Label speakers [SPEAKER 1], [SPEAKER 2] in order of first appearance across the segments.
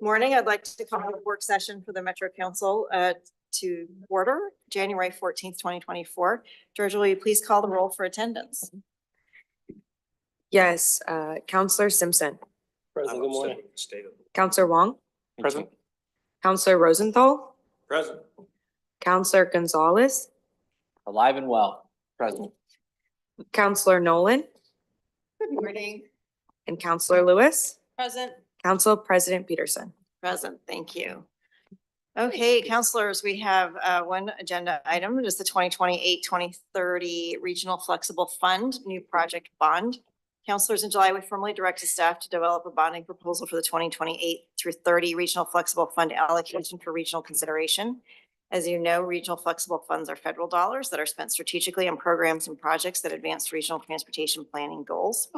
[SPEAKER 1] Morning. I'd like to call the work session for the Metro Council to order January 14th, 2024. Georgia, will you please call the roll for attendance?
[SPEAKER 2] Yes, Counselor Simpson.
[SPEAKER 3] Present. Good morning.
[SPEAKER 2] Counselor Wong.
[SPEAKER 3] Present.
[SPEAKER 2] Counselor Rosenthal.
[SPEAKER 3] Present.
[SPEAKER 2] Counselor Gonzalez.
[SPEAKER 3] Alive and well. Present.
[SPEAKER 2] Counselor Nolan.
[SPEAKER 1] Good morning.
[SPEAKER 2] And Counselor Lewis.
[SPEAKER 1] Present.
[SPEAKER 2] Council President Peterson.
[SPEAKER 1] Present. Thank you. Okay, councilors, we have one agenda item. It is the 2028-2030 Regional Flexible Fund New Project Bond. Councilors, in July, we formally directed staff to develop a bonding proposal for the 2028 through 30 Regional Flexible Fund allocation for regional consideration. As you know, regional flexible funds are federal dollars that are spent strategically on programs and projects that advance regional transportation planning goals.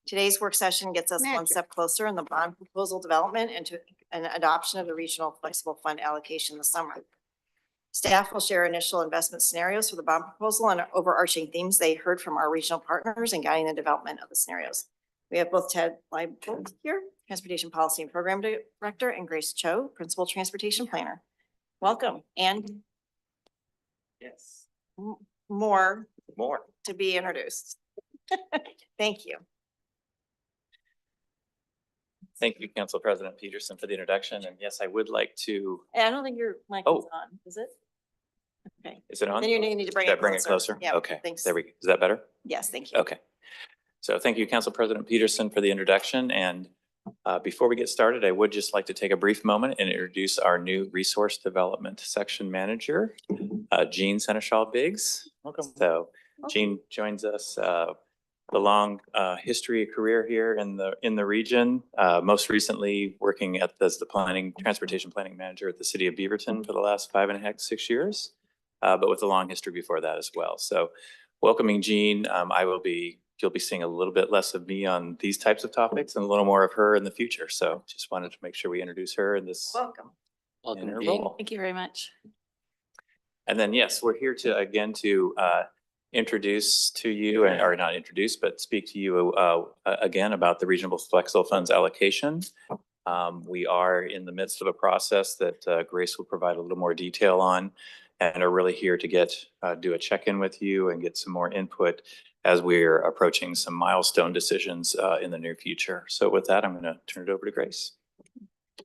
[SPEAKER 1] Today's work session gets us one step closer in the bond proposal development and to an adoption of the regional flexible fund allocation this summer. Staff will share initial investment scenarios for the bond proposal and overarching themes they heard from our regional partners in guiding the development of the scenarios. We have both Ted Leibert here, Transportation Policy and Program Director, and Grace Cho, Principal Transportation Planner. Welcome. And
[SPEAKER 3] Yes.
[SPEAKER 1] more
[SPEAKER 3] More.
[SPEAKER 1] to be introduced. Thank you.
[SPEAKER 4] Thank you, Council President Peterson, for the introduction. And yes, I would like to,
[SPEAKER 1] I don't think your mic is on, is it? Okay.
[SPEAKER 4] is it on?
[SPEAKER 1] Then you need to bring
[SPEAKER 4] Should I
[SPEAKER 1] it
[SPEAKER 4] bring it closer?
[SPEAKER 1] Yeah.
[SPEAKER 4] Okay,
[SPEAKER 1] Thanks.
[SPEAKER 4] there we go. Is that better?
[SPEAKER 1] Yes, thank you.
[SPEAKER 4] Okay. So thank you, Council President Peterson, for the introduction. And before we get started, I would just like to take a brief moment and introduce our new Resource Development Section Manager, Jean Seneschal Biggs. Welcome. So Jean joins us, the long history career here in the region, most recently working as the transportation planning manager at the city of Beaverton for the last 5.5 to 6 years, but with a long history before that as well. So welcoming Jean, you'll be seeing a little bit less of me on these types of topics and a little more of her in the future. So just wanted to make sure we introduce her in this.
[SPEAKER 1] Welcome.
[SPEAKER 4] In her role.
[SPEAKER 1] Thank you very much.
[SPEAKER 4] And then, yes, we're here to introduce to you, or not introduce, but speak to you again about the Regional Flexible Funds allocation. We are in the midst of a process that Grace will provide a little more detail on, and are really here to do a check-in with you and get some more input as we're approaching some milestone decisions in the near future. So with that, I'm going to turn it over to Grace.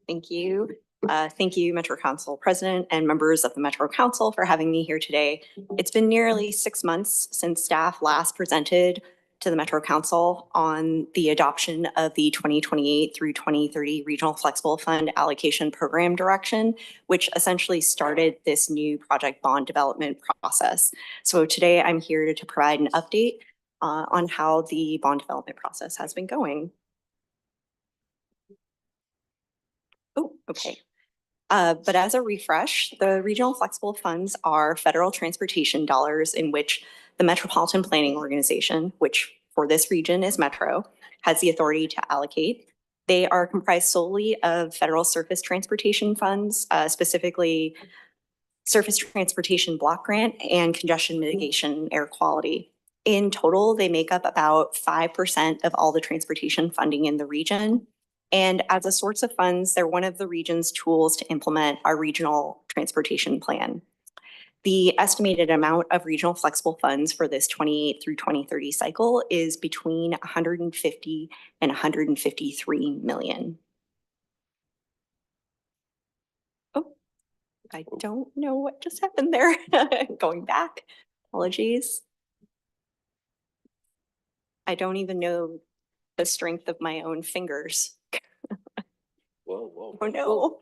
[SPEAKER 5] Thank you. Thank you, Metro Council President and members of the Metro Council for having me here today. It's been nearly 6 months since staff last presented to the Metro Council on the adoption of the 2028 through 2030 Regional Flexible Fund Allocation Program Direction, which essentially started this new project bond development process. So today I'm here to provide an update on how the bond development process has been going. Oh, okay. But as a refresh, the regional flexible funds are federal transportation dollars in which the Metropolitan Planning Organization, which for this region is Metro, has the authority to allocate. They are comprised solely of federal surface transportation funds, specifically Surface Transportation Block Grant and Congestion Mitigation Air Quality. In total, they make up about 5% of all the transportation funding in the region. And as a source of funds, they're one of the region's tools to implement our regional transportation plan. The estimated amount of regional flexible funds for this 28 through 2030 cycle is between 150 and 153 million. Oh, I don't know what just happened there. Going back, apologies. I don't even know the strength of my own fingers.
[SPEAKER 4] Whoa, whoa.
[SPEAKER 5] Oh no.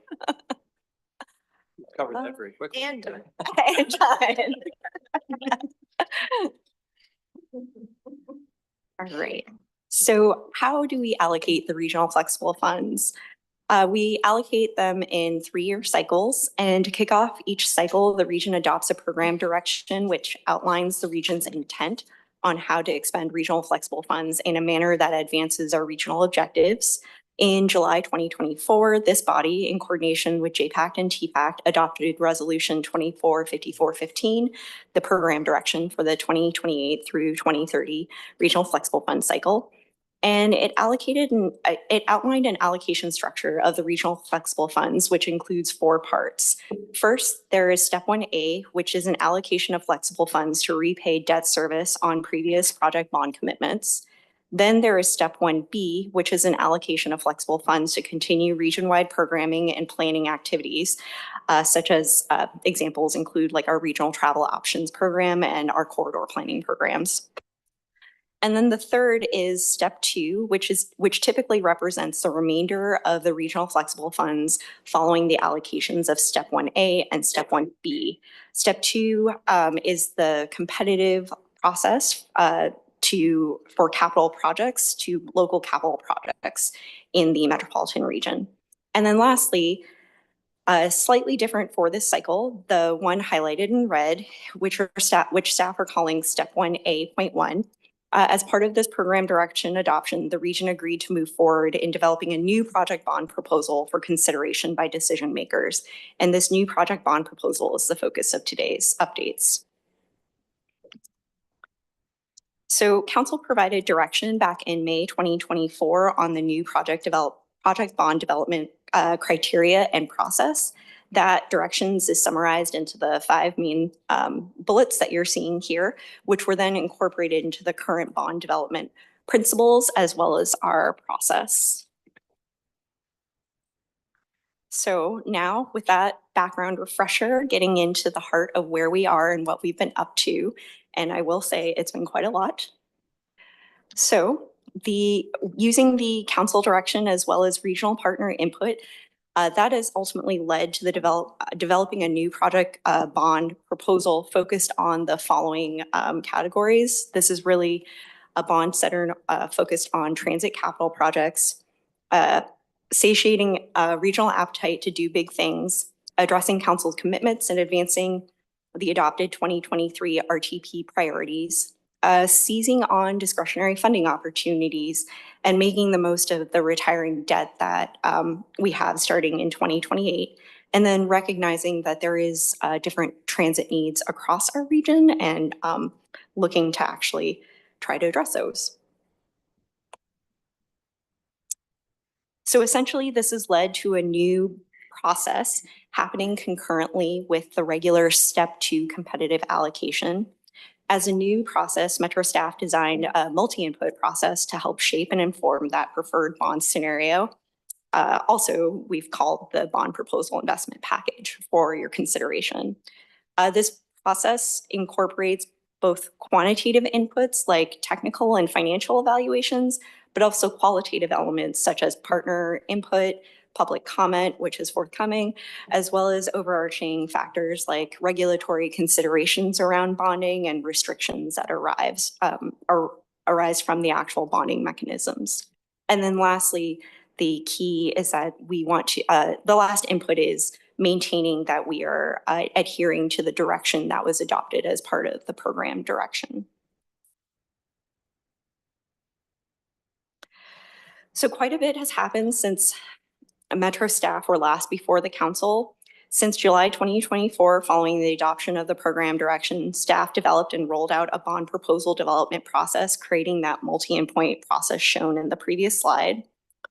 [SPEAKER 4] Covered that very quickly.
[SPEAKER 1] And done.
[SPEAKER 5] And done. All right. So how do we allocate the regional flexible funds? We allocate them in 3-year cycles, and to kick off each cycle, the region adopts a program direction which outlines the region's intent on how to expend regional flexible funds in a manner that advances our regional objectives. In July 2024, this body, in coordination with JPACT and TPACT, adopted Resolution 245415, the program direction for the 2028 through 2030 Regional Flexible Fund cycle. And it outlined an allocation structure of the regional flexible funds, which includes 4 parts. First, there is step 1A, which is an allocation of flexible funds to repay debt service on previous project bond commitments. Then there is step 1B, which is an allocation of flexible funds to continue region-wide programming and planning activities, such as examples include like our regional travel options program and our corridor planning programs. And then the third is step 2, which typically represents the remainder of the regional flexible funds following the allocations of step 1A and step 1B. Step 2 is the competitive process for capital projects to local capital projects in the metropolitan region. And then lastly, slightly different for this cycle, the one highlighted in red, which staff are calling step 1A.1. As part of this program direction adoption, the region agreed to move forward in developing a new project bond proposal for consideration by decision makers. And this new project bond proposal is the focus of today's updates. So council provided direction back in May 2024 on the new project bond development criteria and process. That directions is summarized into the 5 main bullets that you're seeing here, which were then incorporated into the current bond development principles as well as our process. So now with that background refresher, getting into the heart of where we are and what we've been up to, and I will say it's been quite a lot. So using the council direction as well as regional partner input, that has ultimately led to the developing a new project bond proposal focused on the following categories. This is really a bond setter focused on transit capital projects, satiating regional appetite to do big things, addressing council's commitments and advancing the adopted 2023 RTP priorities, seizing on discretionary funding opportunities, and making the most of the retiring debt that we have starting in 2028, and then recognizing that there is different transit needs across our region and looking to actually try to address those. So essentially, this has led to a new process happening concurrently with the regular step 2 competitive allocation. As a new process, Metro staff designed a multi-input process to help shape and inform that preferred bond scenario. Also, we've called the bond proposal investment package for your consideration. This process incorporates both quantitative inputs like technical and financial evaluations, but also qualitative elements such as partner input, public comment, which is forthcoming, as well as overarching factors like regulatory considerations around bonding and restrictions that arise from the actual bonding mechanisms. And then lastly, the key is that we want to, the last input is maintaining that we are adhering to the direction that was adopted as part of the program direction. So quite a bit has happened since Metro staff were last before the council. Since July 2024, following the adoption of the program direction, staff developed and rolled out a bond proposal development process, creating that multi-input process shown in the previous slide.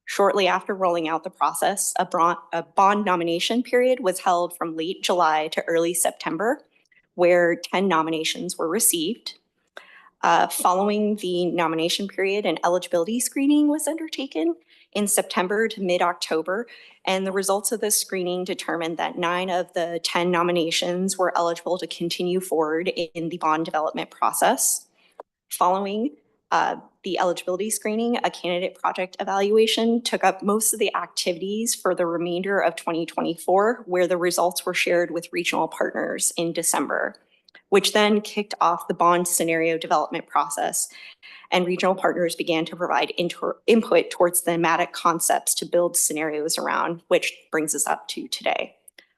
[SPEAKER 5] Shortly after rolling out the process, a bond nomination period was held from late July to early September, where 10 nominations were received. Following the nomination period, an eligibility screening was undertaken in September to mid-October, and the results of this screening determined that 9 of the 10 nominations were eligible to continue forward in the bond development process. Following the eligibility screening, a candidate project evaluation took up most of the activities for the remainder of 2024, where the results were shared with regional partners in December, which then kicked off the bond scenario development process, and regional partners began to provide input towards thematic concepts to build scenarios around, which brings us up to today.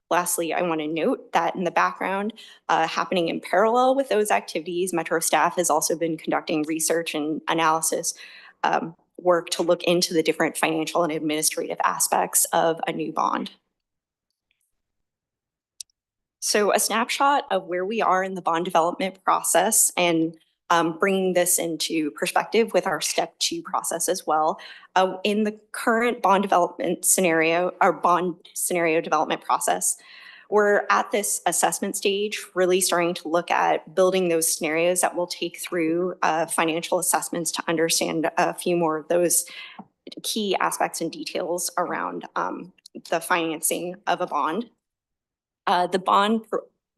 [SPEAKER 5] Lastly, I want to note that in the background, happening in parallel with those activities, Metro staff has also been conducting research and analysis work to look into the different financial and administrative aspects of a new bond. So a snapshot of where we are in the bond development process and bringing this into perspective with our step 2 process as well. In the current bond development scenario, our bond scenario development process, we're at this assessment stage, really starting to look at building those scenarios that we'll take through financial assessments to understand a few more of those key aspects and details around the financing of a bond. The bond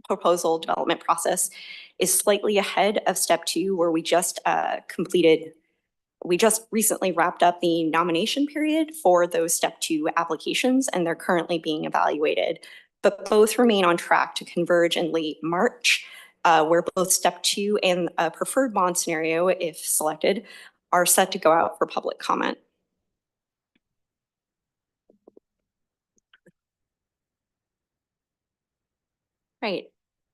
[SPEAKER 5] proposal development process is slightly ahead of step 2, where we just recently wrapped up the nomination period for those step 2 applications, and they're currently being evaluated. But both remain on track to converge in late March, where both step 2 and a preferred bond scenario, if selected, are set to go out for public comment. Right.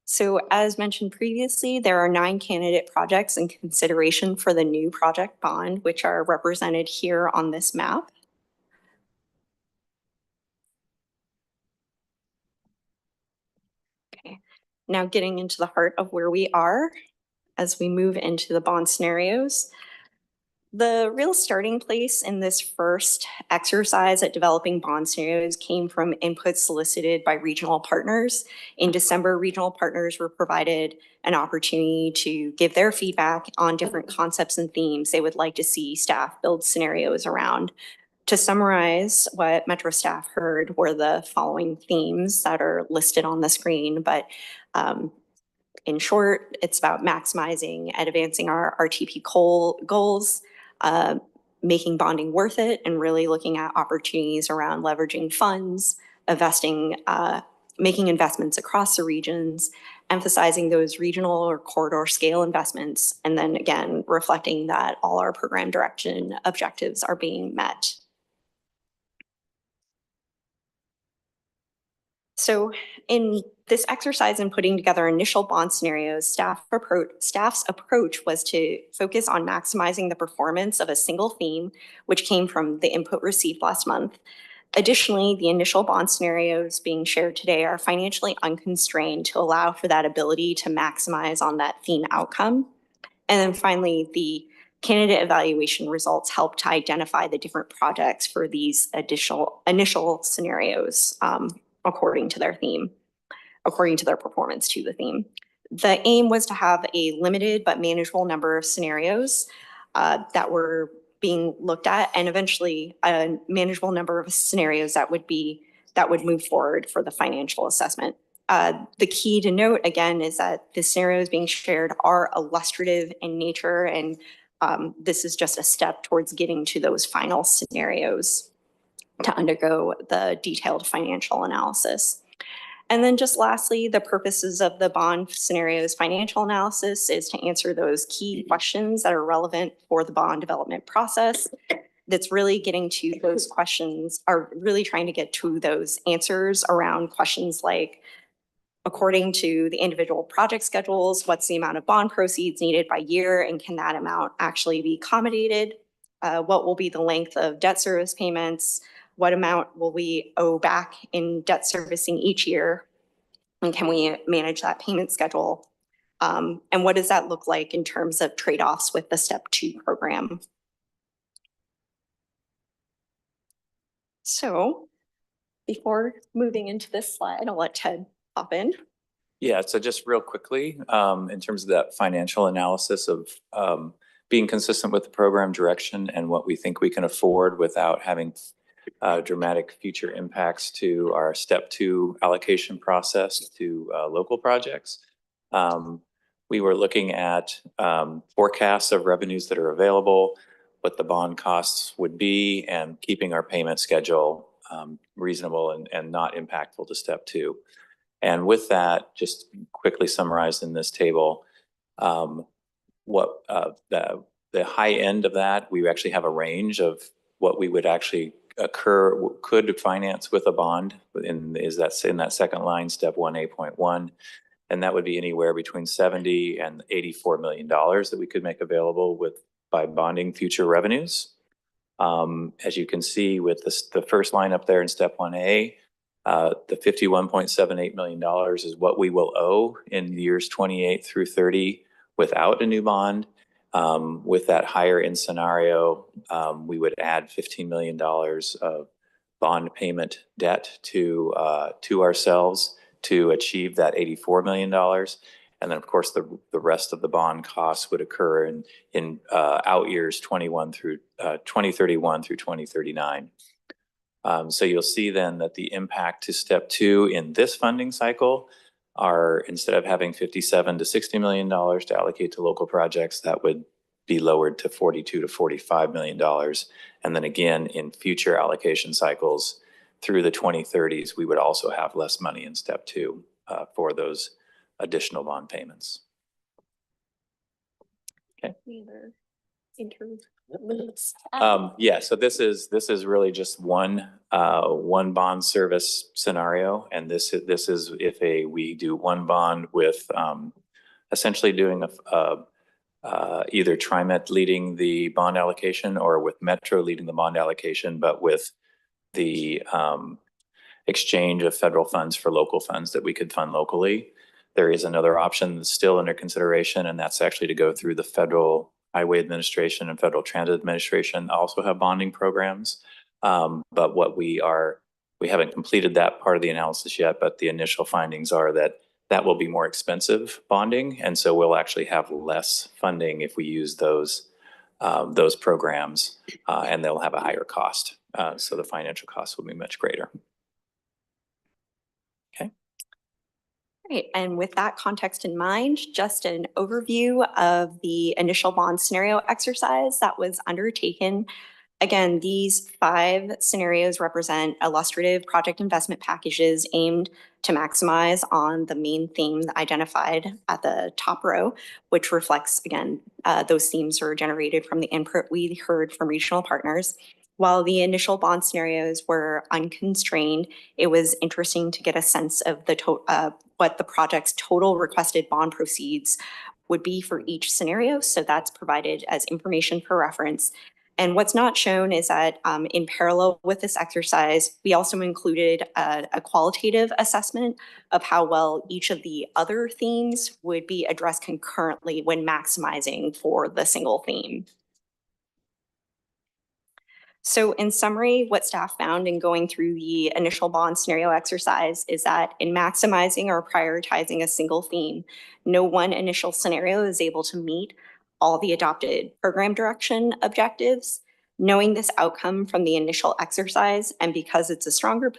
[SPEAKER 5] So as mentioned previously, there are 9 candidate projects in consideration for the new project bond, which are represented here on this map. Okay, now getting into the heart of where we are as we move into the bond scenarios. The real starting place in this first exercise at developing bond scenarios came from input solicited by regional partners. In December, regional partners were provided an opportunity to give their feedback on different concepts and themes they would like to see staff build scenarios around. To summarize, what Metro staff heard were the following themes that are listed on the screen, but in short, it's about maximizing and advancing our RTP goals, making bonding worth it, and really looking at opportunities around leveraging funds, investing, making investments across the regions, emphasizing those regional or corridor scale investments, and then again, reflecting that all our program direction objectives are being met. So in this exercise in putting together initial bond scenarios, staff's approach was to focus on maximizing the performance of a single theme, which came from the input received last month. Additionally, the initial bond scenarios being shared today are financially unconstrained to allow for that ability to maximize on that theme outcome. And then finally, the candidate evaluation results help to identify the different projects for these initial scenarios according to their theme, according to their performance to the theme. The aim was to have a limited but manageable number of scenarios that were being looked at, and eventually a manageable number of scenarios that would move forward for the financial assessment. The key to note again is that the scenarios being shared are illustrative in nature, and this is just a step towards getting to those final scenarios to undergo the detailed financial analysis. And then just lastly, the purposes of the bond scenarios financial analysis is to answer those key questions that are relevant for the bond development process. That's really getting to those questions, are really trying to get to those answers around questions like, according to the individual project schedules, what's the amount of bond proceeds needed by year, and can that amount actually be accommodated? What will be the length of debt service payments? What amount will we owe back in debt servicing each year? And can we manage that payment schedule? And what does that look like in terms of trade-offs with the Step 2 program? So before moving into this slide, I'll let Ted hop in.
[SPEAKER 4] Yeah, so just real quickly, in terms of that financial analysis of being consistent with the program direction and what we think we can afford without having dramatic future impacts to our Step 2 allocation process to local projects. We were looking at forecasts of revenues that are available, what the bond costs would be, and keeping our payment schedule reasonable and not impactful to Step 2. And with that, just quickly summarized in this table, what the high end of that, we actually have a range of what we would actually could finance with a bond in that second line, Step 1A.1. And that would be anywhere between $70 and $84 million that we could make available by bonding future revenues. As you can see with the first line up there in Step 1A, the $51.78 million is what we will owe in years 28 through 30 without a new bond. With that higher end scenario, we would add $15 million of bond payment debt to ourselves to achieve that $84 million. And then, of course, the rest of the bond costs would occur in out years 2031 through 2039. So you'll see then that the impact to step two in this funding cycle are, instead of having $57 to $60 million to allocate to local projects, that would be lowered to $42 to $45 million. And then again, in future allocation cycles through the 2030s, we would also have less money in step two for those additional bond payments. Okay. Yeah, so this is really just one bond service scenario, and this is if we do one bond with essentially doing either TriMet leading the bond allocation or with Metro leading the bond allocation, but with the exchange of federal funds for local funds that we could fund locally. There is another option that's still under consideration, and that's actually to go through the Federal Highway Administration and Federal Transit Administration also have bonding programs. But what we haven't completed that part of the analysis yet, but the initial findings are that will be more expensive bonding. And so we'll actually have less funding if we use those programs, and they'll have a higher cost. So the financial cost will be much greater. Okay.
[SPEAKER 5] Great. And with that context in mind, just an overview of the initial bond scenario exercise that was undertaken. Again, these 5 scenarios represent illustrative project investment packages aimed to maximize on the main theme identified at the top row, which reflects, again, those themes are generated from the input we heard from regional partners. While the initial bond scenarios were unconstrained, it was interesting to get a sense of what the project's total requested bond proceeds would be for each scenario. So that's provided as information for reference. And what's not shown is that in parallel with this exercise, we also included a qualitative assessment of how well each of the other themes would be addressed concurrently when maximizing for the single theme. So in summary, what staff found in going through the initial bond scenario exercise is that in maximizing or prioritizing a single theme, no one initial scenario is able to meet all the adopted program direction objectives. Knowing this outcome from the initial exercise, and because it's a stronger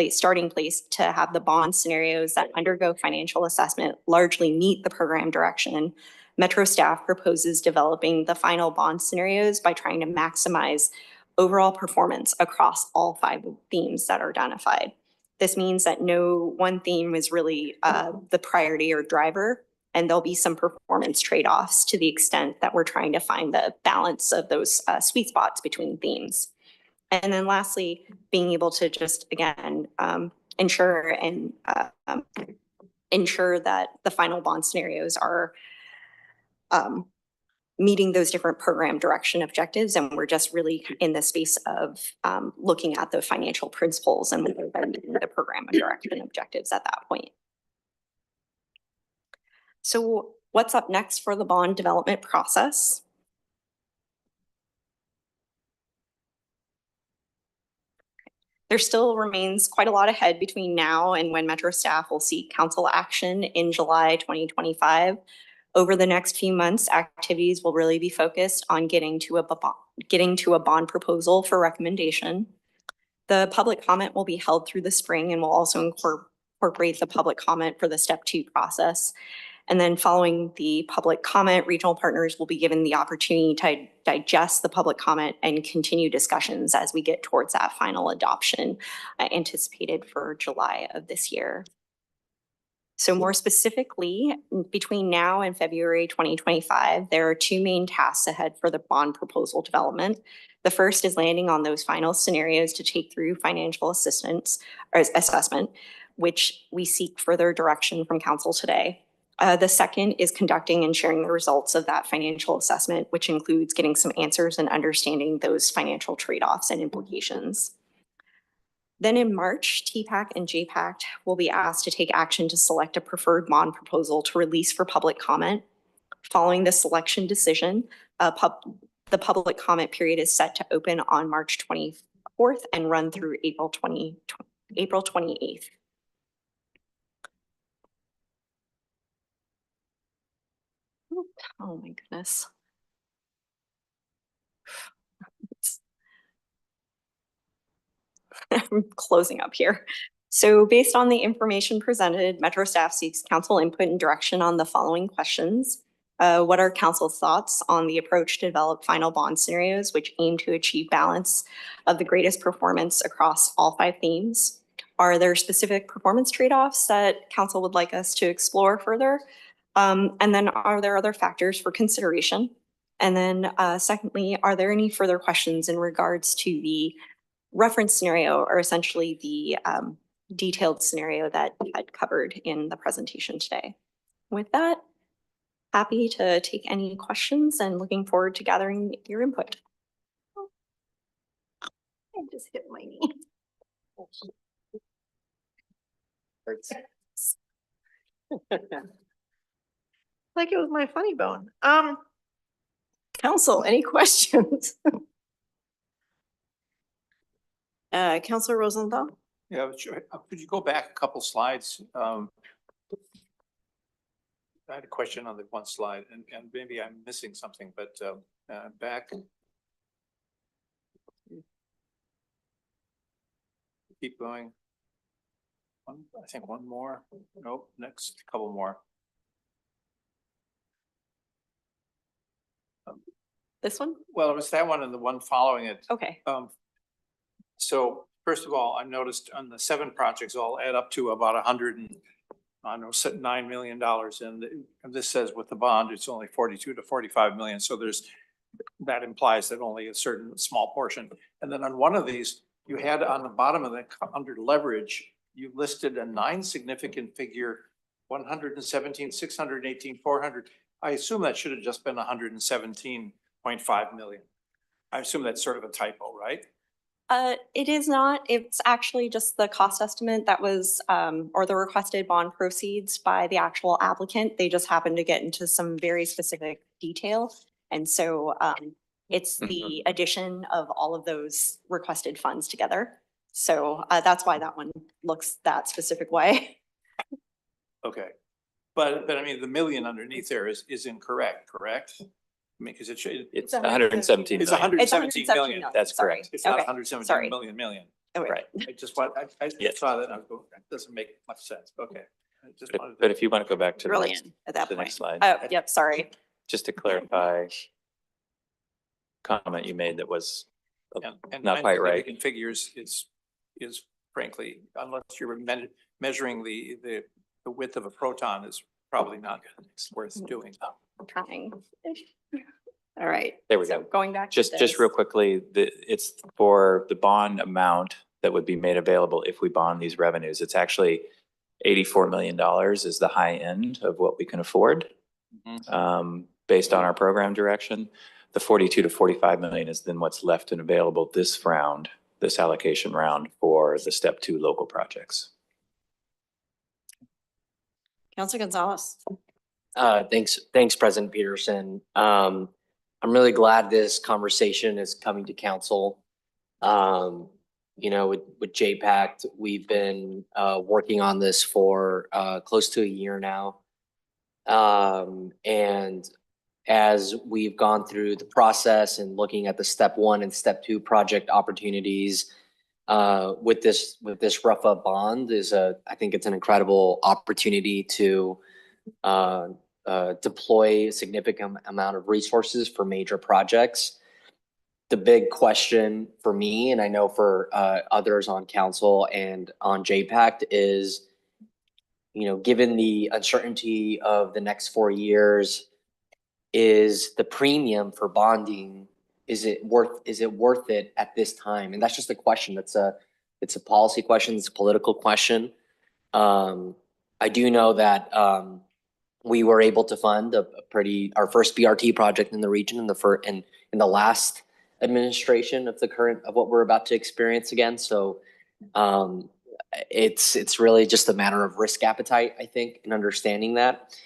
[SPEAKER 5] starting place to have the bond scenarios that undergo financial assessment largely meet the program direction, Metro staff proposes developing the final bond scenarios by trying to maximize overall performance across all 5 themes that are identified. This means that no one theme is really the priority or driver, and there'll be some performance trade-offs to the extent that we're trying to find the balance of those sweet spots between themes. And then lastly, being able to just, again, ensure that the final bond scenarios are meeting those different program direction objectives. And we're just really in the space of looking at the financial principles and whether they're meeting the program and direction objectives at that point. So what's up next for the bond development process? There still remains quite a lot ahead between now and when Metro staff will seek council action in July 2025. Over the next few months, activities will really be focused on getting to a bond proposal for recommendation. The public comment will be held through the spring and will also incorporate the public comment for the step 2 process. And then following the public comment, regional partners will be given the opportunity to digest the public comment and continue discussions as we get towards that final adoption anticipated for July of this year. So more specifically, between now and February 2025, there are 2 main tasks ahead for the bond proposal development. The first is landing on those final scenarios to take through financial assistance or assessment, which we seek further direction from council today. The second is conducting and sharing the results of that financial assessment, which includes getting some answers and understanding those financial trade-offs and implications. Then in March, TPAC and JPAC will be asked to take action to select a preferred bond proposal to release for public comment. Following the selection decision, the public comment period is set to open on March 24th and run through April 28th. Oh my goodness. I'm closing up here. So based on the information presented, Metro staff seeks council input and direction on the following questions. What are council's thoughts on the approach to develop final bond scenarios which aim to achieve balance of the greatest performance across all 5 themes? Are there specific performance trade-offs that council would like us to explore further? And then are there other factors for consideration? And then secondly, are there any further questions in regards to the reference scenario, or essentially the detailed scenario that I had covered in the presentation today? With that, happy to take any questions and looking forward to gathering your input. I just hit my knee.
[SPEAKER 1] Like it was my funny bone. Council, any questions? Counselor Rosenthal?
[SPEAKER 6] Yeah, sure. Could you go back a couple slides? I had a question on the one slide and maybe I'm missing something, but back. Keep going. I think one more. Nope, next couple more.
[SPEAKER 5] This one?
[SPEAKER 6] Well, it was that one and the one following it.
[SPEAKER 5] Okay.
[SPEAKER 6] So first of all, I noticed on the 7 projects all add up to about $9 million. And this says with the bond, it's only 42 to 45 million. So that implies that only a certain small portion. And then on one of these, you had on the bottom of the, under leverage, you listed a 9 significant figure, 117, 618, 400. I assume that should have just been 117.5 million. I assume that's sort of a typo, right?
[SPEAKER 5] It is not. It's actually just the cost estimate that was, or the requested bond proceeds by the actual applicant. They just happened to get into some very specific detail. And so it's the addition of all of those requested funds together. So that's why that one looks that specific way.
[SPEAKER 6] Okay. But I mean, the million underneath there is incorrect, correct? I mean, because it's
[SPEAKER 4] 117
[SPEAKER 6] It's
[SPEAKER 4] million.
[SPEAKER 6] 117 million.
[SPEAKER 4] That's
[SPEAKER 5] Sorry.
[SPEAKER 4] correct.
[SPEAKER 6] It's not
[SPEAKER 5] Okay.
[SPEAKER 6] 117
[SPEAKER 5] Sorry.
[SPEAKER 6] million.
[SPEAKER 5] Okay.
[SPEAKER 4] Right.
[SPEAKER 6] I just want, I
[SPEAKER 4] Yeah.
[SPEAKER 6] saw that and I was going, that doesn't make much sense. Okay. I just wanted
[SPEAKER 4] But
[SPEAKER 6] to-
[SPEAKER 4] if you want to go back to the next,
[SPEAKER 1] Brilliant at that
[SPEAKER 4] the
[SPEAKER 1] point.
[SPEAKER 4] next slide,
[SPEAKER 5] Oh, yep, sorry.
[SPEAKER 4] just to clarify comment you made that was
[SPEAKER 6] and
[SPEAKER 4] not quite right.
[SPEAKER 6] significant figures is frankly, unless you're measuring the width of a proton is probably not worth doing.
[SPEAKER 5] I'm trying.
[SPEAKER 1] All right.
[SPEAKER 4] There we
[SPEAKER 5] So
[SPEAKER 4] go.
[SPEAKER 5] going back to
[SPEAKER 4] Just
[SPEAKER 5] this.
[SPEAKER 4] real quickly, it's for the bond amount that would be made available if we bond these revenues. It's actually $84 million is the high end of what we can afford based on our program direction. The 42 to 45 million is then what's left and available this round, this allocation round for the step 2 local projects.
[SPEAKER 1] Counselor Gonzalez?
[SPEAKER 3] Thanks, President Peterson. I'm really glad this conversation is coming to council. You know, with JPACT, we've been working on this for close to a year now. And as we've gone through the process and looking at the step 1 and step 2 project opportunities, with this RUFA bond I think it's an incredible opportunity to deploy a significant amount of resources for major projects. The big question for me, and I know for others on council and on JPACT, is, you know, given the uncertainty of the next 4 years, is the premium for bonding, is it worth it at this time? And that's just a question. It's a policy question. It's a political question. I do know that we were able to fund our first BRT project in the region in the last administration of what we're about to experience again. So it's really just a matter of risk appetite, I think, and understanding that.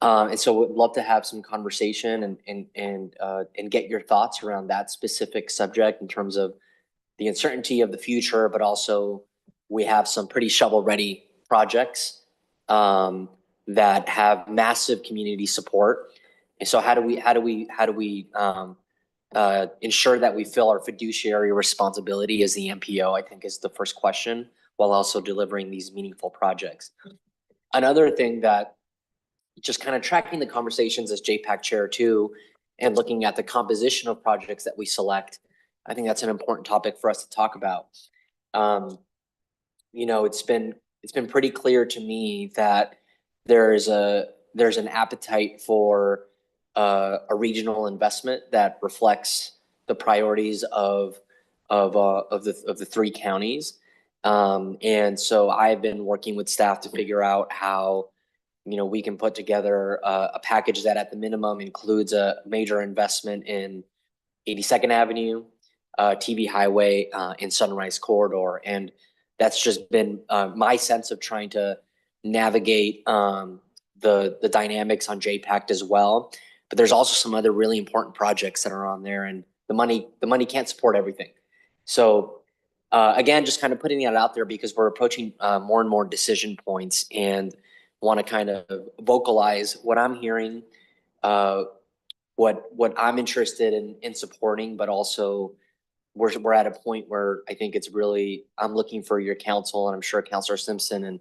[SPEAKER 3] And so would love to have some conversation and get your thoughts around that specific subject in terms of the uncertainty of the future, but also we have some pretty shovel-ready projects that have massive community support. And so how do we ensure that we fill our fiduciary responsibility as the MPO, I think is the first question, while also delivering these meaningful projects. Another thing that just kind of tracking the conversations as JPAC chair too, and looking at the composition of projects that we select, I think that's an important topic for us to talk about. You know, it's been pretty clear to me that there's an appetite for a regional investment that reflects the priorities of the three counties. And so I've been working with staff to figure out how, you know, we can put together a package that at the minimum includes a major investment in 82nd Avenue, TV Highway, and Sunrise Corridor. And that's just been my sense of trying to navigate the dynamics on JPACT as well. But there's also some other really important projects that are on there, and the money can't support everything. So again, just kind of putting that out there because we're approaching more and more decision points, and want to kind of vocalize what I'm hearing, what I'm interested in supporting, but also we're at a point where I think it's really, I'm looking for your counsel, and I'm sure Councilor Simpson and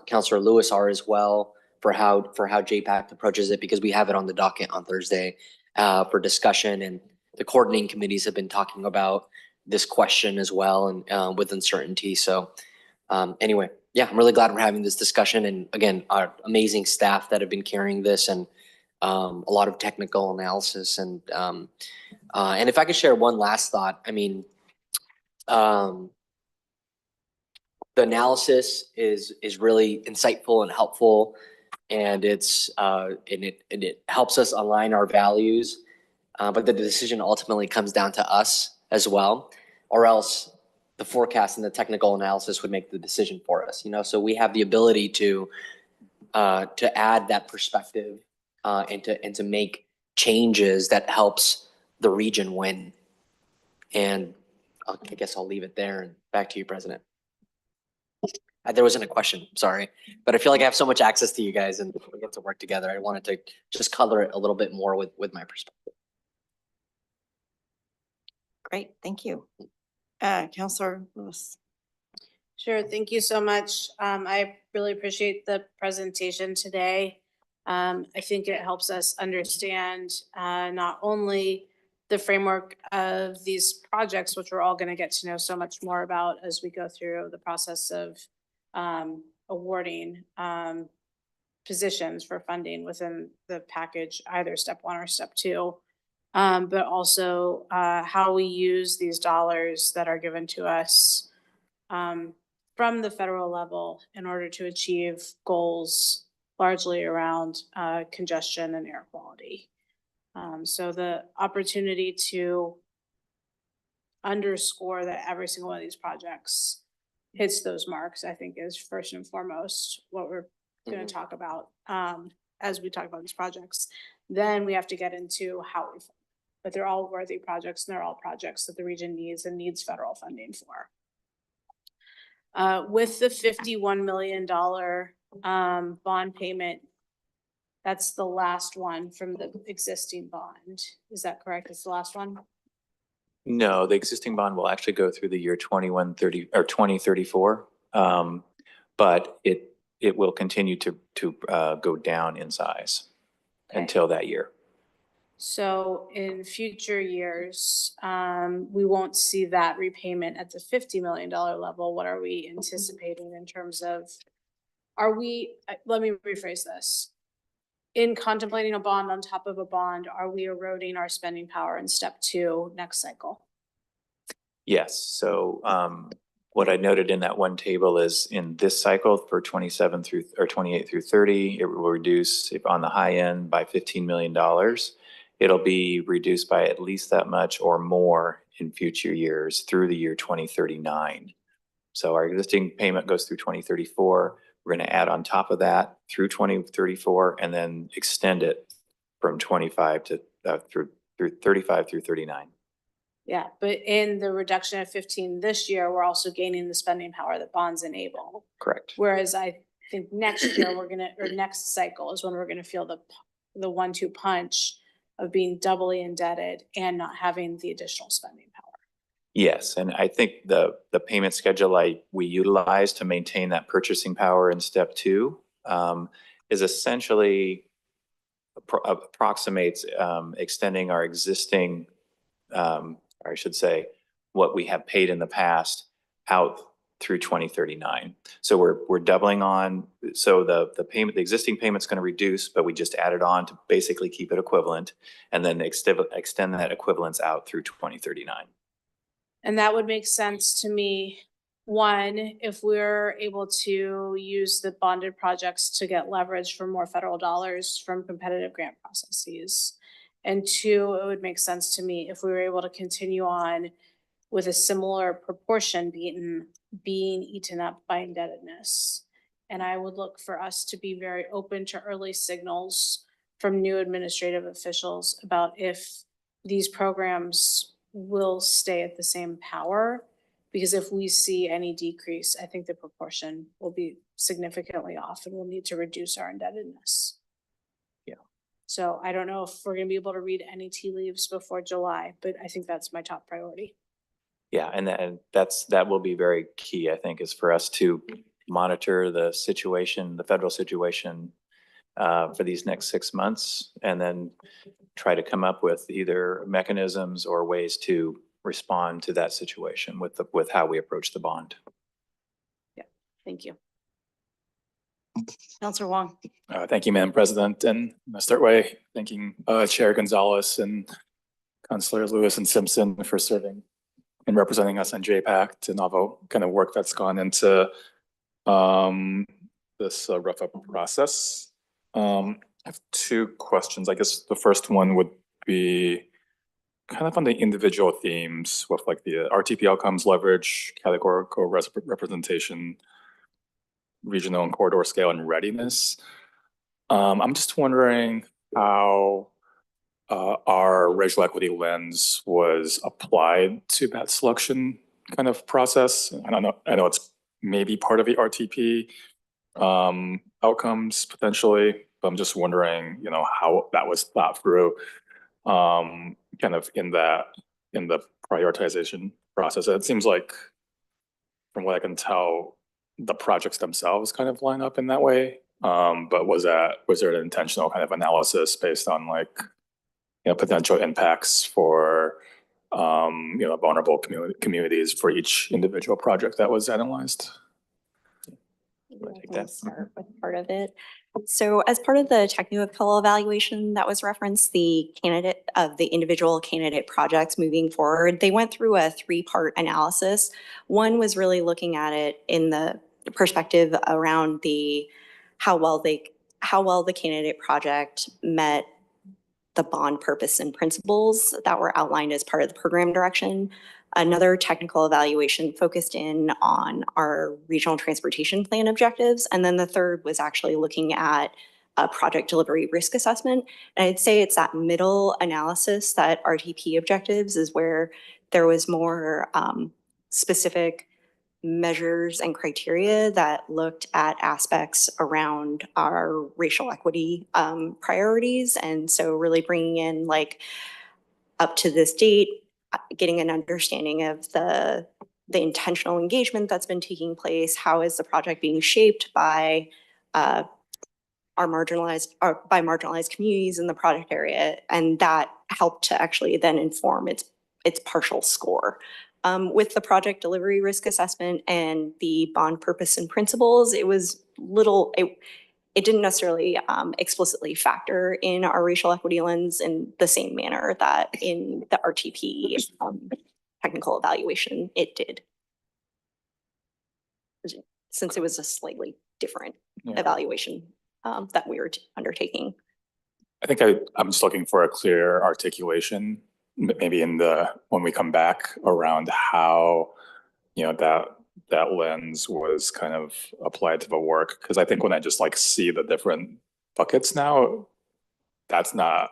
[SPEAKER 3] Councilor Lewis are as well, for how JPAC approaches it, because we have it on the docket on Thursday for discussion, and the coordinating committees have been talking about this question as well, and with uncertainty. So anyway, yeah, I'm really glad we're having this discussion, and again, our amazing staff that have been carrying this, and a lot of technical analysis, and if I could share one last thought, I mean, the analysis is really insightful and helpful, and it helps us align our values, but the decision ultimately comes down to us as well, or else the forecast and the technical analysis would make the decision for us, you know. So we have the ability to add that perspective and to make changes that helps the region win. And I guess I'll leave it there, and back to you, President. There wasn't a question, sorry, but I feel like I have so much access to you guys, and we get to work together. I wanted to just color it a little bit more with my perspective.
[SPEAKER 1] Great, thank you. Councilor Lewis.
[SPEAKER 7] Sure, thank you so much. I really appreciate the presentation today. I think it helps us understand not only the framework of these projects, which we're all going to get to know so much more about as we go through the process of awarding positions for funding within the package, either step 1 or step 2. But also how we use these dollars that are given to us from the federal level in order to achieve goals largely around congestion and air quality. So the opportunity to underscore that every single one of these projects hits those marks, I think, is first and foremost what we're going to talk about as we talk about these projects. Then we have to get into how we fund. But they're all worthy projects, and they're all projects that the region needs and needs federal funding for. With the $51 million bond payment, that's the last one from the existing bond. Is that correct? It's the last one?
[SPEAKER 4] No, the existing bond will actually go through the year 2130 or 2034, but it will continue to go down in size until that year.
[SPEAKER 7] So in future years, we won't see that repayment at the $50 million level. What are we anticipating in terms of, let me rephrase this. In contemplating a bond on top of a bond, are we eroding our spending power in step 2 next cycle?
[SPEAKER 4] Yes. So what I noted in that one table is in this cycle for 27 through or 28 through 30, it will reduce on the high end by $15 million. It'll be reduced by at least that much or more in future years through the year 2039. So our existing payment goes through 2034, We're going to add on top of that through 2034 and then extend it from 25 to through 35 through 39.
[SPEAKER 7] Yeah, but in the reduction of 15 this year, we're also gaining the spending power that bonds enable.
[SPEAKER 4] Correct.
[SPEAKER 7] Whereas I think next year or next cycle is when we're gonna feel the 1-2 punch of being doubly indebted and not having the additional spending power.
[SPEAKER 4] Yes, and I think the payment schedule we utilize to maintain that purchasing power in step 2 is essentially approximates extending our existing, or I should say, what we have paid in the past out through 2039. So we're doubling on. So the payment, the existing payment's going to reduce, but we just added on to basically keep it equivalent, and then extend that equivalence out through 2039.
[SPEAKER 7] And that would make sense to me. One, if we're able to use the bonded projects to get leverage for more federal dollars from competitive grant processes. And 2, it would make sense to me if we were able to continue on with a similar proportion being eaten up by indebtedness. And I would look for us to be very open to early signals from new administrative officials about if these programs will stay at the same power. Because if we see any decrease, I think the proportion will be significantly off and we'll need to reduce our indebtedness.
[SPEAKER 4] Yeah.
[SPEAKER 7] So I don't know if we're gonna be able to read any tea leaves before July, but I think that's my top priority.
[SPEAKER 4] Yeah, and that will be very key, I think, is for us to monitor the situation, the federal situation for these next 6 months, and then try to come up with either mechanisms or ways to respond to that situation with how we approach the bond.
[SPEAKER 7] Yeah, thank you. Counselor Wong.
[SPEAKER 8] Thank you, Madam President. And I'll start by thanking Chair Gonzalez and Councilor Lewis and Simpson for serving and representing us on JPACT and all the kind of work that's gone into this rough up process. I have 2 questions. I guess the first one would be kind of on the individual themes with like the RTP outcomes, leverage, categorical representation, regional and corridor scale, and readiness. I'm just wondering how our racial equity lens was applied to that selection kind of process. I know it's maybe part of the RTP outcomes potentially, but I'm just wondering, you know, how that was thought through kind of in the prioritization process. It seems like, from what I can tell, the projects themselves kind of line up in that way. But was there an intentional kind of analysis based on like, you know, potential impacts for you know, vulnerable communities for each individual project that was analyzed?
[SPEAKER 5] I can start with part of it. So as part of the technical evaluation that was referenced, the individual candidate projects moving forward, they went through a 3-part analysis. One was really looking at it in the perspective around how well the candidate project met the bond purpose and principles that were outlined as part of the program direction. Another technical evaluation focused in on our regional transportation plan objectives. And then the third was actually looking at a project delivery risk assessment. And I'd say it's that middle analysis, that RTP objectives, is where there was more specific measures and criteria that looked at aspects around our racial equity priorities. And so really bringing in, like, up to this date, getting an understanding of the intentional engagement that's been taking place. How is the project being shaped by marginalized communities in the project area? And that helped to actually then inform its partial score. With the project delivery risk assessment and the bond purpose and principles, it was it didn't necessarily explicitly factor in our racial equity lens in the same manner that in the RTP technical evaluation it did. Since it was a slightly different evaluation that we were undertaking.
[SPEAKER 8] I think I'm just looking for a clear articulation, maybe when we come back, around how, you know, that lens was kind of applied to the work. Because I think when I just like see the different buckets now, that's not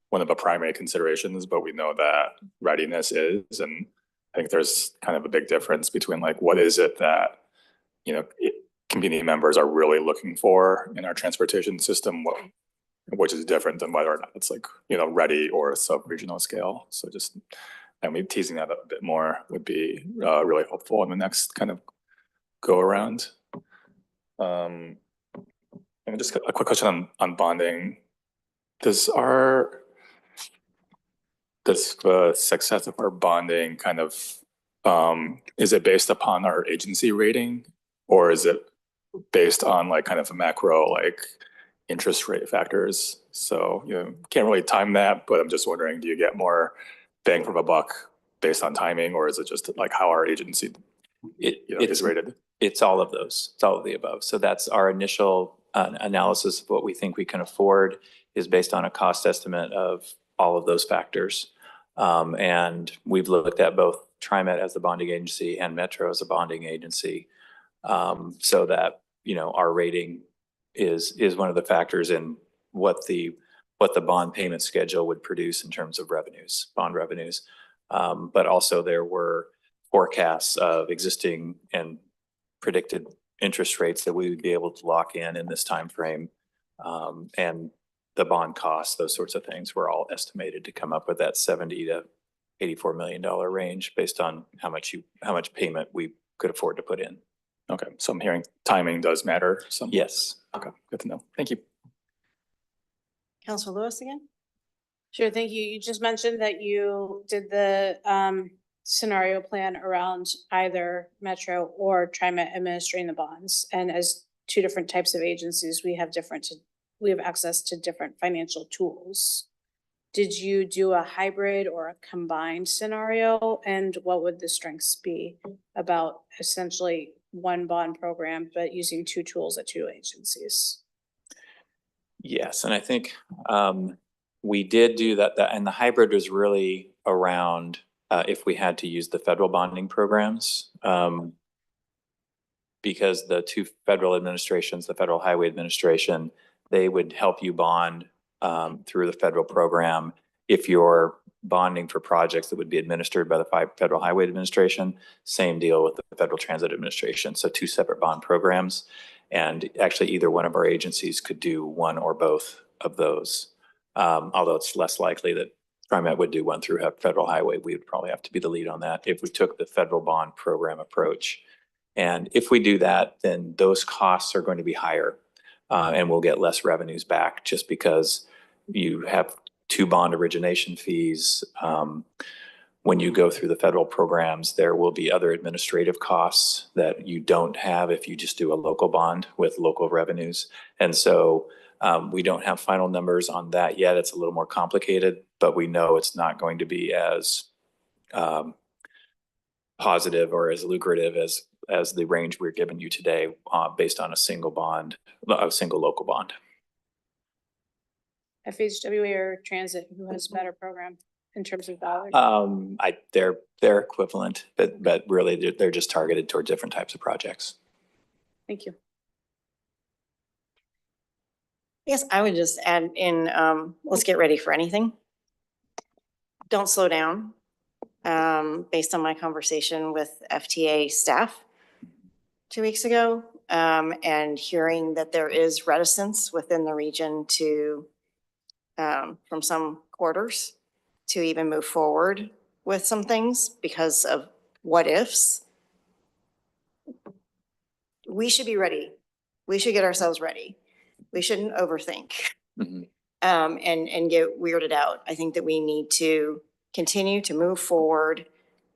[SPEAKER 8] one of the primary considerations, but we know that readiness is. And I think there's kind of a big difference between like, what is it that, you know, community members are really looking for in our transportation system, which is different than whether or not it's like, you know, ready or sub-regional scale. So just, I mean, teasing that up a bit more would be really helpful in the next kind of go around. And just a quick question on bonding. Does the success of our bonding kind of, is it based upon our agency rating, or is it based on like kind of macro, like interest rate factors? So, you know, can't really time that, but I'm just wondering, do you get more bang for the buck based on timing, or is it just like how our agency is rated?
[SPEAKER 4] It's all of those. It's all of the above. So that's our initial analysis of what we think we can afford is based on a cost estimate of all of those factors. And we've looked at both TriMet as the bonding agency and Metro as a bonding agency, so that, you know, our rating is one of the factors in what the bond payment schedule would produce in terms of revenues, bond revenues. But also there were forecasts of existing and predicted interest rates that we would be able to lock in this time frame, and the bond costs, those sorts of things were all estimated to come up with that $70 to $84 million range based on how much payment we could afford to put in.
[SPEAKER 8] Okay, so I'm hearing timing does matter.
[SPEAKER 4] Yes.
[SPEAKER 8] Okay, good to know. Thank you.
[SPEAKER 1] Counselor Lewis again?
[SPEAKER 7] Sure, thank you. You just mentioned that you did the scenario plan around either Metro or TriMet administering the bonds. And as two different types of agencies, we have access to different financial tools. Did you do a hybrid or a combined scenario? And what would the strengths be about essentially one bond program, but using two tools at two agencies?
[SPEAKER 4] Yes, and I think we did do that, and the hybrid was really around if we had to use the federal bonding programs, because the two federal administrations, the Federal Highway Administration, they would help you bond through the federal program if you're bonding for projects that would be administered by the Federal Highway Administration. Same deal with the Federal Transit Administration. So two separate bond programs. And actually either one of our agencies could do one or both of those. Although it's less likely that TriMet would do one through Federal Highway. We would probably have to be the lead on that if we took the federal bond program approach. And if we do that, then those costs are going to be higher, and we'll get less revenues back just because you have two bond origination fees. When you go through the federal programs, there will be other administrative costs that you don't have if you just do a local bond with local revenues. And so we don't have final numbers on that yet. It's a little more complicated, but we know it's not going to be as positive or as lucrative as the range we're giving you today, based on a single local bond.
[SPEAKER 7] FHWA or Transit, who has a better program in terms of dollars?
[SPEAKER 4] They're equivalent, but really they're just targeted toward different types of projects.
[SPEAKER 7] Thank you.
[SPEAKER 1] Yes, I would just add in, let's get ready for anything. Don't slow down. Based on my conversation with FTA staff 2 weeks ago, and hearing that there is reticence within the region to, from some quarters, to even move forward with some things because of what ifs. We should be ready. We should get ourselves ready. We shouldn't overthink, and get weirded out. I think that we need to continue to move forward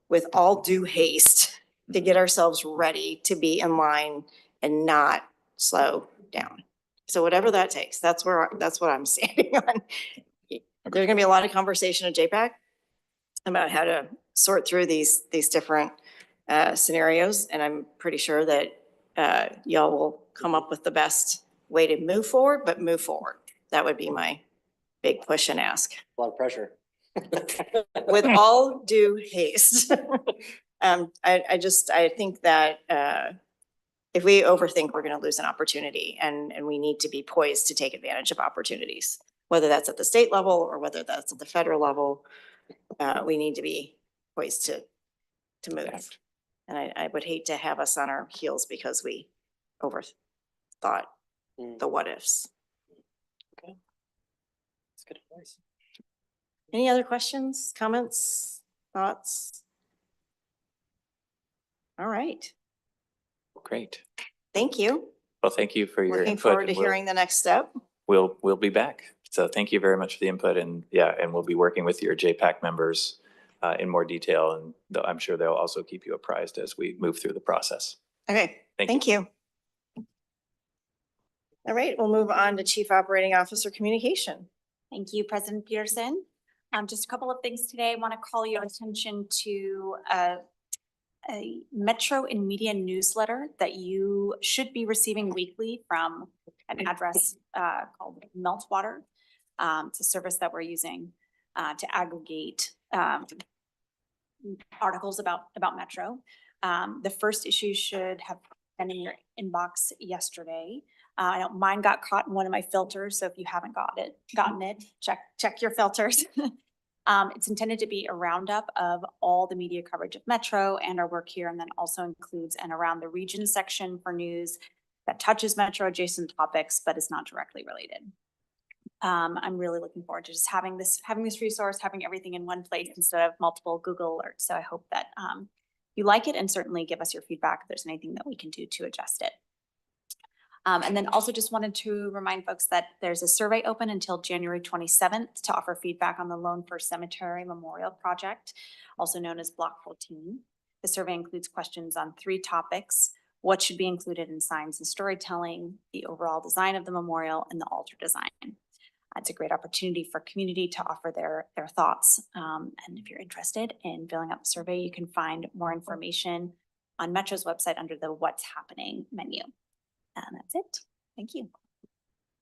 [SPEAKER 1] with all due haste to get ourselves ready to be in line and not slow down. So whatever that takes, that's what I'm standing on. There's gonna be a lot of conversation at JPAC about how to sort through these different scenarios, and I'm pretty sure that y'all will come up with the best way to move forward, but move forward. That would be my big push and ask.
[SPEAKER 3] A lot of pressure.
[SPEAKER 1] With all due haste. I think that, if we overthink, we're gonna lose an opportunity and we need to be poised to take advantage of opportunities. Whether that's at the state level or whether that's at the federal level, we need to be poised to move. And I would hate to have us on our heels because we overthought the what ifs.
[SPEAKER 3] That's good advice.
[SPEAKER 1] Any other questions, comments, thoughts? All right,
[SPEAKER 4] Great.
[SPEAKER 1] thank you.
[SPEAKER 4] Well, thank you for your
[SPEAKER 1] Looking
[SPEAKER 4] input.
[SPEAKER 1] forward to
[SPEAKER 4] and we'll-
[SPEAKER 1] hearing the next step.
[SPEAKER 4] We'll be back. So thank you very much for the input and yeah, and we'll be working with your JPAC members in more detail and I'm sure they'll also keep you apprised as we move through the process.
[SPEAKER 1] Okay,
[SPEAKER 4] Thank
[SPEAKER 1] thank you. All right, we'll move on to Chief Operating Officer Communication.
[SPEAKER 9] Thank you, President Peterson. Just a couple of things today. I want to call your attention to a Metro and Media newsletter that you should be receiving weekly from an address called Meltwater. It's a service that we're using to aggregate articles about Metro. The first issue should have been in your inbox yesterday. I know mine got caught in one of my filters, so if you haven't gotten it, check your filters. It's intended to be a roundup of all the media coverage of Metro and our work here, and then also includes an around the region section for news that touches Metro adjacent topics, but is not directly related. I'm really looking forward to just having this resource, having everything in one place instead of multiple Google alerts. So I hope that you like it and certainly give us your feedback if there's anything that we can do to adjust it. And then also just wanted to remind folks that there's a survey open until January 27th to offer feedback on the Lone Fir Cemetery Memorial Project, also known as Block 14. The survey includes questions on 3 topics: what should be included in signs and storytelling, the overall design of the memorial, and the altar design. It's a great opportunity for community to offer their thoughts. And if you're interested in filling out the survey, you can find more information on Metro's website under the What's Happening menu. And that's it. Thank you.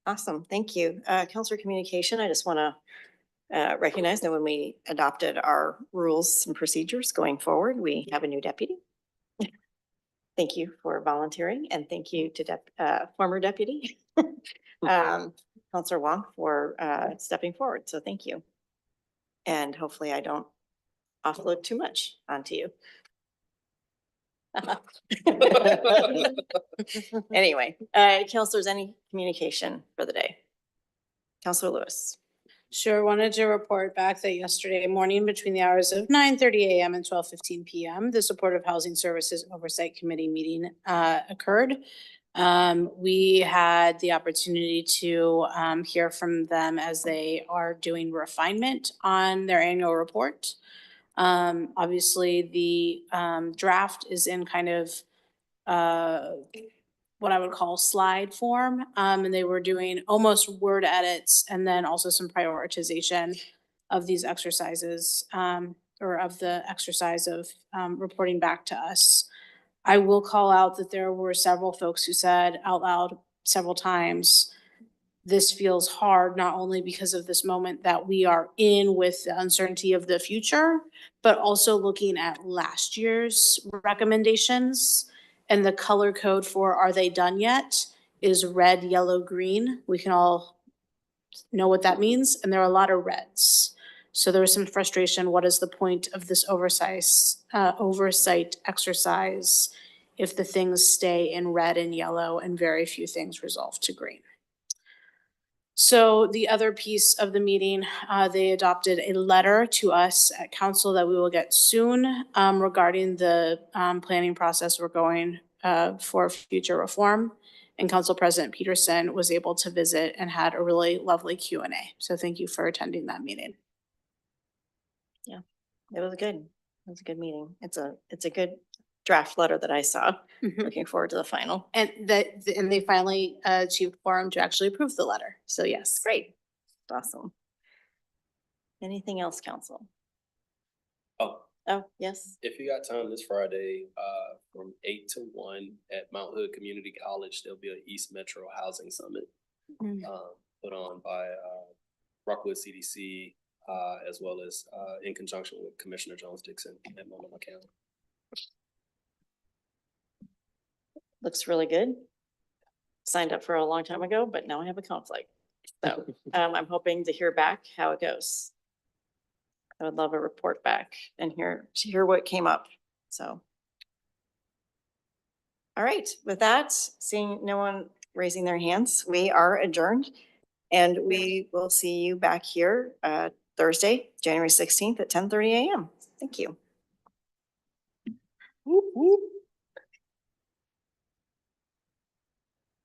[SPEAKER 1] Awesome, thank you. Counselor Communication, I just want to recognize that when we adopted our rules and procedures going forward, we have a new deputy. Thank you for volunteering and thank you to former deputy. Counselor Wong for stepping forward, so thank you. And hopefully I don't offload too much onto you. Anyway, counselors, any communication for the day? Counselor Lewis.
[SPEAKER 7] Sure, wanted to report back that yesterday morning between the hours of 9:30 a.m. and 12:15 p.m., the Supportive Housing Services Oversight Committee meeting occurred. We had the opportunity to hear from them as they are doing refinement on their annual report. Obviously, the draft is in kind of what I would call slide form, and they were doing almost word edits and then also some prioritization of these exercises, or of the exercise of reporting back to us. I will call out that there were several folks who said out loud several times, this feels hard, not only because of this moment that we are in with the uncertainty of the future, but also looking at last year's recommendations. And the color code for are they done yet is red, yellow, green. We can all know what that means. And there are a lot of reds. So there was some frustration. What is the point of this oversight exercise if the things stay in red and yellow and very few things resolve to green? So the other piece of the meeting, they adopted a letter to us at council that we will get soon regarding the planning process we're going for future reform. And Council President Peterson was able to visit and had a really lovely Q&A. So thank you for attending that meeting.
[SPEAKER 1] Yeah, it was good. It was a good meeting. It's a good draft letter that I saw. Looking forward to the final.
[SPEAKER 7] And they finally achieved quorum to actually approve the letter. So yes.
[SPEAKER 1] Great. Awesome. Anything else, council? Oh, yes.
[SPEAKER 10] If you got time this Friday, from 8 to 1 at Mount Hood Community College, there'll be an East Metro Housing Summit put on by Rockwood CDC, as well as in conjunction with Commissioner Jones Dixon at Multnomah County.
[SPEAKER 1] Looks really good. Signed up for a long time ago, but now I have a conflict. So I'm hoping to hear back how it goes. I would love a report back and hear what came up. So. All right, with that, seeing no one raising their hands, we are adjourned. And we will see you back here Thursday, January 16th at 10:30 a.m. Thank you.
[SPEAKER 3] Whoop, whoop.